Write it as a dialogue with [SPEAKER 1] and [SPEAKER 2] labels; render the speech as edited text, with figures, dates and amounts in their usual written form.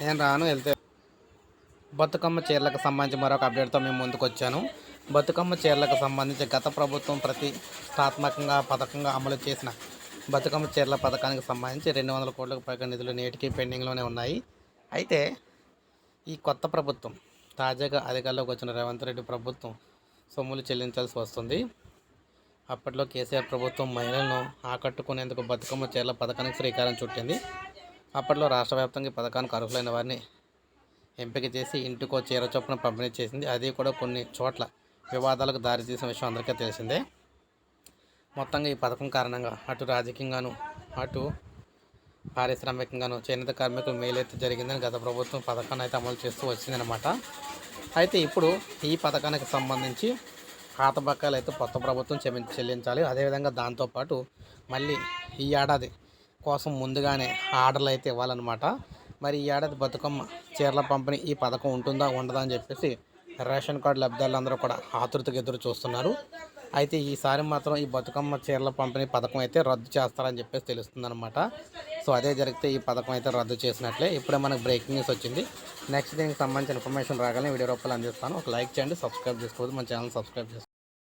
[SPEAKER 1] నేను రాను వెళ్తే. బతుకమ్మ చీరలకు సంబంధించి మరొక అప్డేట్తో మేము ముందుకు వచ్చాను. బతుకమ్మ చీరలకు సంబంధించి గత ప్రభుత్వం ప్రతిష్టాత్మకంగా పథకంగా అమలు చేసిన బతుకమ్మ చీరల పథకానికి సంబంధించి 200 కోట్లకు పైగా నిధులు నేటికి పెండింగ్లోనే ఉన్నాయి. అయితే ఈ కొత్త ప్రభుత్వం తాజాగా అధికారంలోకి వచ్చిన రేవంత్ రెడ్డి ప్రభుత్వం సొమ్ములు చెల్లించాల్సి వస్తుంది. అప్పట్లో కేసీఆర్ ప్రభుత్వం మహిళలను ఆకట్టుకునేందుకు బతుకమ్మ చీరల పథకానికి శ్రీకారం చుట్టింది. అప్పట్లో రాష్ట్ర వ్యాప్తంగా ఈ పథకానికి అర్హులైన వారిని ఎంపిక చేసి ఇంటికో చీర చొప్పున పంపిణీ చేసింది. అది కూడా కొన్ని చోట్ల వివాదాలకు దారితీసిన విషయం అందరికీ తెలిసిందే. మొత్తంగా ఈ పథకం కారణంగా అటు రాజకీయంగాను అటు పారిశ్రామికంగాను చేనేత కార్మికులు మేలైతే జరిగిందని గత ప్రభుత్వం పథకాన్ని అయితే అమలు చేస్తూ వచ్చిందనమాట. అయితే ఇప్పుడు ఈ పథకానికి సంబంధించి పాత బకాయిలు అయితే కొత్త ప్రభుత్వం చెల్లించాలి. అదేవిధంగా దాంతోపాటు మళ్ళీ ఈ ఏడాది కోసం ముందుగానే ఆర్డర్లు అయితే ఇవ్వాలన్నమాట. మరి ఈ ఏడాది బతుకమ్మ చీరల పంపిణీ ఈ పథకం ఉంటుందా ఉండదా అని చెప్పేసి రేషన్ కార్డు లబ్ధిదారులందరూ కూడా ఆతృతగా ఎదురు చూస్తున్నారు. అయితే ఈసారి మాత్రం ఈ బతుకమ్మ చీరల పంపిణీ పథకం అయితే రద్దు చేస్తారని చెప్పేసి తెలుస్తుందన్నమాట. సో అదే జరిగితే ఈ పథకం అయితే రద్దు చేసినట్లే. ఇప్పుడే మనకు బ్రేకింగ్ న్యూస్ వచ్చింది. నెక్స్ట్ దీనికి సంబంధించిన ఇన్ఫర్మేషన్ రాగానే వీడియో రూపాయలు అందిస్తాను. ఒక లైక్ చేయండి, సబ్స్క్రైబ్ చేసుకోవద్దు, మన ఛానల్ సబ్స్క్రైబ్ చేసుకోండి.